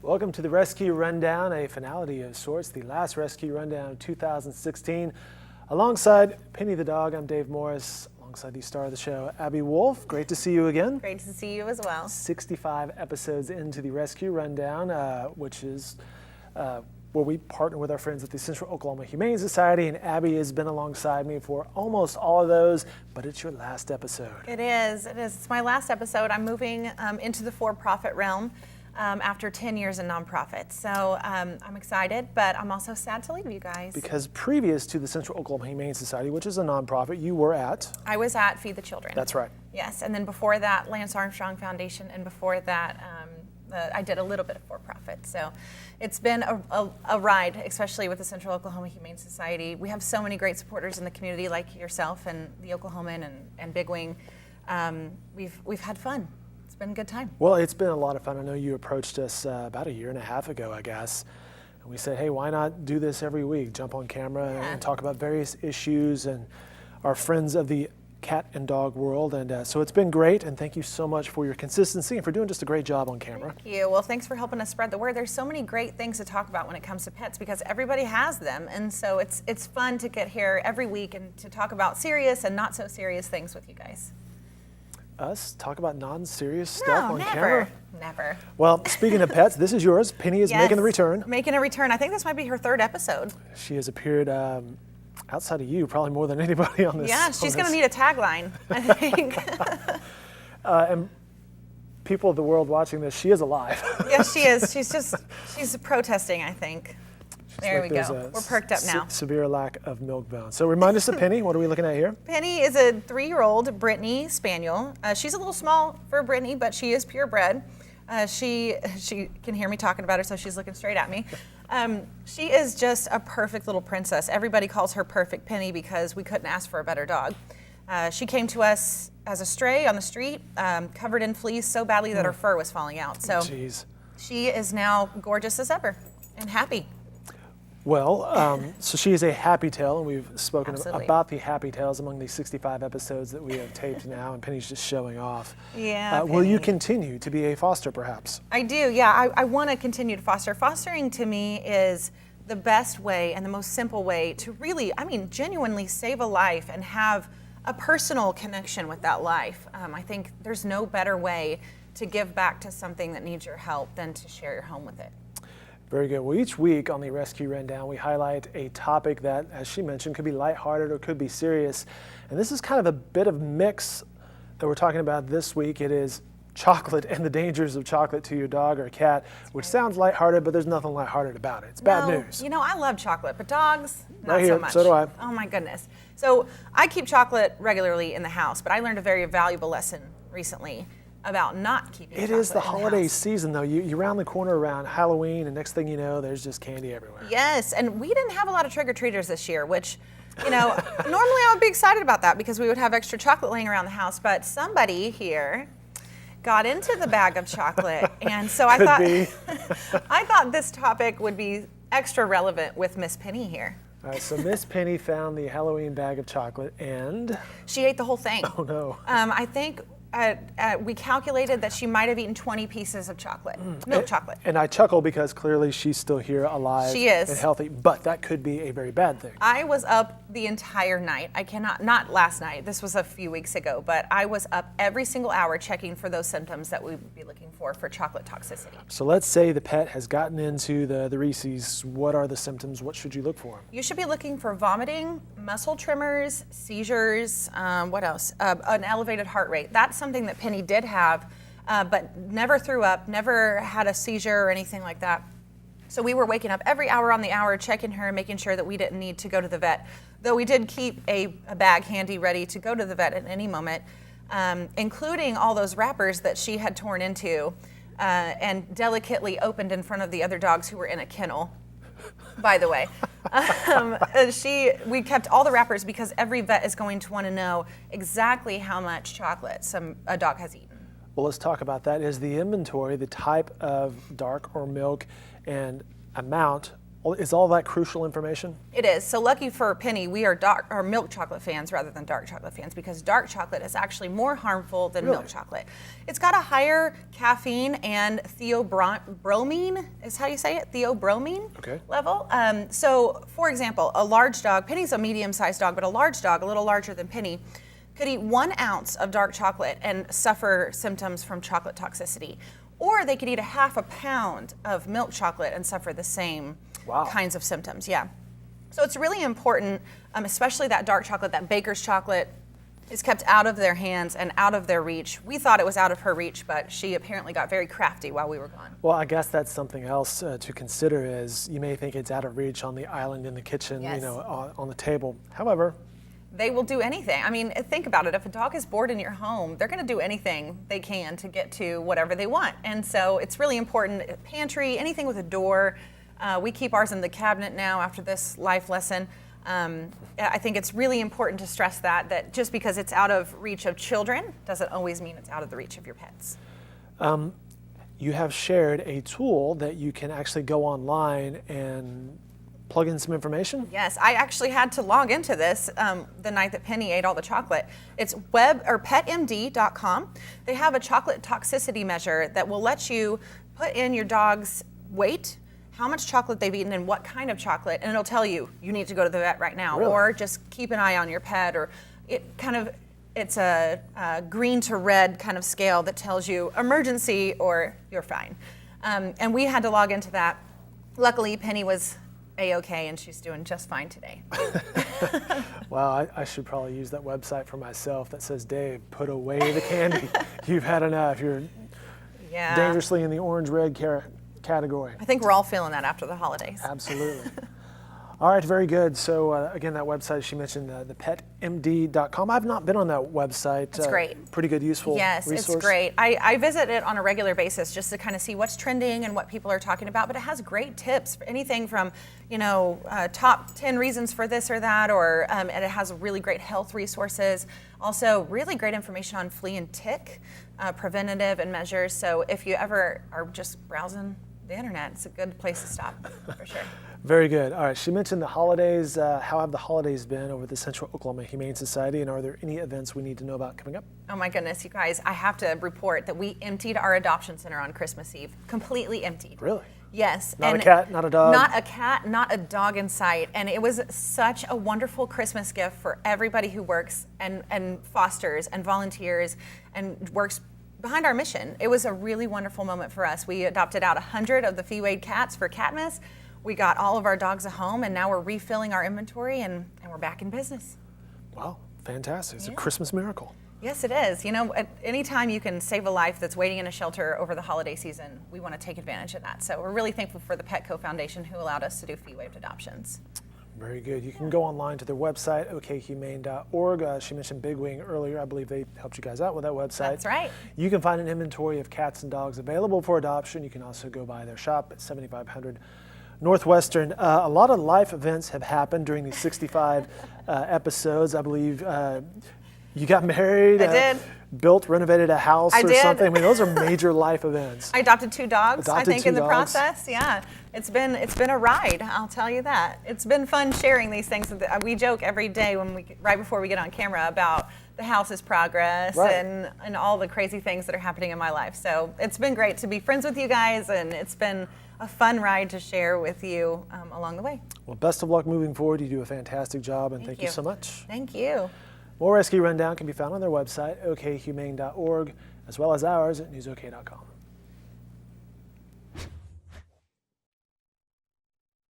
Welcome to the Rescue Rundown, a finality of sorts, the last Rescue Rundown of 2016. Alongside Penny the dog, I'm Dave Morris, alongside the star of the show, Abby Wolfe. Great to see you again. Great to see you as well. 65 episodes into the Rescue Rundown, which is where we partner with our friends at the Central Oklahoma Humane Society, and Abby has been alongside me for almost all of those, but it's your last episode. It is. It's my last episode. I'm moving into the for-profit realm after 10 years in nonprofit. So I'm excited, but I'm also sad to leave you guys. Because previous to the Central Oklahoma Humane Society, which is a nonprofit, you were at? I was at Feed the Children. That's right. Yes, and then before that, Lance Armstrong Foundation, and before that, I did a little bit of for-profit. So it's been a ride, especially with the Central Oklahoma Humane Society. We have so many great supporters in the community, like yourself and the Oklahoman and Big Wing. We've had fun. It's been a good time. Well, it's been a lot of fun. I know you approached us about a year and a half ago, I guess, and we said, hey, why not do this every week? Jump on camera and talk about various issues and our friends of the cat and dog world. And so it's been great, and thank you so much for your consistency and for doing just a great job on camera. Thank you. Well, thanks for helping us spread the word. There's so many great things to talk about when it comes to pets because everybody has them, and so it's fun to get here every week and to talk about serious and not so serious things with you guys. Us talk about non-serious stuff on never, camera? Never. Well, speaking of pets, this is yours. Penny is making the return. Making a return. I think this might be her third episode. She has appeared outside of you probably more than anybody on this. Yeah, she's going to need a tagline, I think. And people of the world watching this, she is alive. Yes, she is. She's protesting, I think. There we go. We're perked up now. Severe lack of milk bone. So remind us of Penny. What are we looking at here? Penny is a 3-year-old Brittany Spaniel. She's a little small for Brittany, but she is purebred. She can hear me talking about her, so she's looking straight at me. She is just a perfect little princess. Everybody calls her Perfect Penny because we couldn't ask for a better dog. She came to us as a stray on the street, covered in fleas so badly that her fur was falling out. So she is now gorgeous as ever and happy. Well, so she is a happy tale, and we've spoken Absolutely. about the happy tales among the 65 episodes that we have taped now, and Penny's just showing off. Yeah. Will you continue to be a foster, perhaps? I do, yeah. I want to continue to foster. Fostering to me is the best way and the most simple way to really, genuinely save a life and have a personal connection with that life. I think there's no better way to give back to something that needs your help than to share your home with it. Very good. Well, each week on the Rescue Rundown, we highlight a topic that, as she mentioned, could be lighthearted or could be serious. And this is kind of a bit of mix that we're talking about this week. It is chocolate and the dangers of chocolate to your dog or cat, which sounds lighthearted, but there's nothing lighthearted about it. It's bad news. You know, I love chocolate, but dogs, not right here, so much. So do I. Oh my goodness. So I keep chocolate regularly in the house, but I learned a very valuable lesson recently about not keeping chocolate in the house. It is the holiday season, though. You round the corner around Halloween, and next thing you know, there's just candy everywhere. Yes, and we didn't have a lot of trick-or-treaters this year, which, normally I would be excited about that because we would have extra chocolate laying around the house, but somebody here got into the bag of chocolate, and so I thought this topic would be extra relevant with Miss Penny here. All right, so Miss Penny found the Halloween bag of chocolate, and she ate the whole thing. Oh no! I think we calculated that she might have eaten 20 pieces of chocolate, milk chocolate. And I chuckle because clearly she's still here, alive, she is. and healthy. But that could be a very bad thing. I was up the entire night. Not last night. This was a few weeks ago, but I was up every single hour checking for those symptoms that we would be looking for chocolate toxicity. So let's say the pet has gotten into the Reese's. What are the symptoms? What should you look for? You should be looking for vomiting, muscle tremors, seizures, what else? An elevated heart rate. That's something that Penny did have, but never threw up, never had a seizure or anything like that. So we were waking up every hour on the hour, checking her, making sure that we didn't need to go to the vet. Though we did keep a bag handy ready to go to the vet at any moment, including all those wrappers that she had torn into and delicately opened in front of the other dogs who were in a kennel, by the way. We kept all the wrappers because every vet is going to want to know exactly how much chocolate a dog has eaten. Well, let's talk about that. Is the inventory, the type of dark or milk and amount Is all that crucial information? It is. So lucky for Penny, we are milk chocolate fans rather than dark chocolate fans, because dark chocolate is actually more harmful than milk chocolate. It's got a higher caffeine and theobromine, is how you say it, theobromine level. So for example, a large dog, Penny's a medium-sized dog, but a large dog, a little larger than Penny, could eat 1 ounce of dark chocolate and suffer symptoms from chocolate toxicity. Or they could eat a half a pound of milk chocolate and suffer the same kinds of symptoms. Yeah. So it's really important, especially that dark chocolate, that baker's chocolate, is kept out of their hands and out of their reach. We thought it was out of her reach, but she apparently got very crafty while we were gone. Well, I guess that's something else to consider. Is you may think it's out of reach on the island in the kitchen, on the table. However, they will do anything. I mean, think about it. If a dog is bored in your home, they're going to do anything they can to get to whatever they want. And so it's really important. Pantry, anything with a door. We keep ours in the cabinet now after this life lesson. I think it's really important to stress that just because it's out of reach of children doesn't always mean it's out of the reach of your pets. You have shared a tool that you can actually go online and plug in some information? Yes, I actually had to log into this the night that Penny ate all the chocolate. It's petmd.com. They have a chocolate toxicity measure that will let you put in your dog's weight, how much chocolate they've eaten, and what kind of chocolate, and it'll tell you need to go to the vet right now, or just keep an eye on your pet, or it's a green to red kind of scale that tells you emergency or you're fine. And we had to log into that. Luckily, Penny was A-okay, and she's doing just fine today. Well, I should probably use that website for myself that says, Dave, put away the candy. You've had enough. You're dangerously in the orange-red category. I think we're all feeling that after the holidays. Absolutely. All right, very good. So again, that website she mentioned, the petmd.com. I've not been on that website. It's great. Pretty good, useful resource. Yes, it's great. I visit it on a regular basis just to kind of see what's trending and what people are talking about, but it has great tips for anything from, top 10 reasons for this or that, or and it has really great health resources. Also, really great information on flea and tick, preventative and measures. So if you ever are just browsing the internet, it's a good place to stop, for sure. Very good. All right, she mentioned the holidays. How have the holidays been over the Central Oklahoma Humane Society, and are there any events we need to know about coming up? Oh my goodness, you guys, I have to report that we emptied our adoption center on Christmas Eve. Completely emptied. Really? Yes. Not a cat, not a dog? Not a cat, not a dog in sight. And it was such a wonderful Christmas gift for everybody who works and fosters and volunteers and works behind our mission. It was a really wonderful moment for us. We adopted out 100 of the Fee-Wade cats for Catmas. We got all of our dogs a home, and now we're refilling our inventory, and we're back in business. Wow, fantastic. It's a Christmas miracle. Yes, it is. At any time you can save a life that's waiting in a shelter over the holiday season, we want to take advantage of that. So we're really thankful for the Petco Foundation who allowed us to do fee-waived adoptions. Very good. You can go online to their website, okhumane.org. She mentioned Big Wing earlier. I believe they helped you guys out with that website. That's right. You can find an inventory of cats and dogs available for adoption. You can also go by their shop at 7500 Northwestern. A lot of life events have happened during these 65 episodes. I believe you got married. I did. Built, renovated a house or something. I mean, those are major life events. I adopted 2 dogs, in the process. Yeah, it's been a ride, I'll tell you that. It's been fun sharing these things. We joke every day right before we get on camera about the house's progress and all the crazy things that are happening in my life. So it's been great to be friends with you guys, and it's been a fun ride to share with you along the way. Well, best of luck moving forward. You do a fantastic job, and thank you so much. Thank you. More Rescue Rundown can be found on their website, okhumane.org, as well as ours at newsok.com.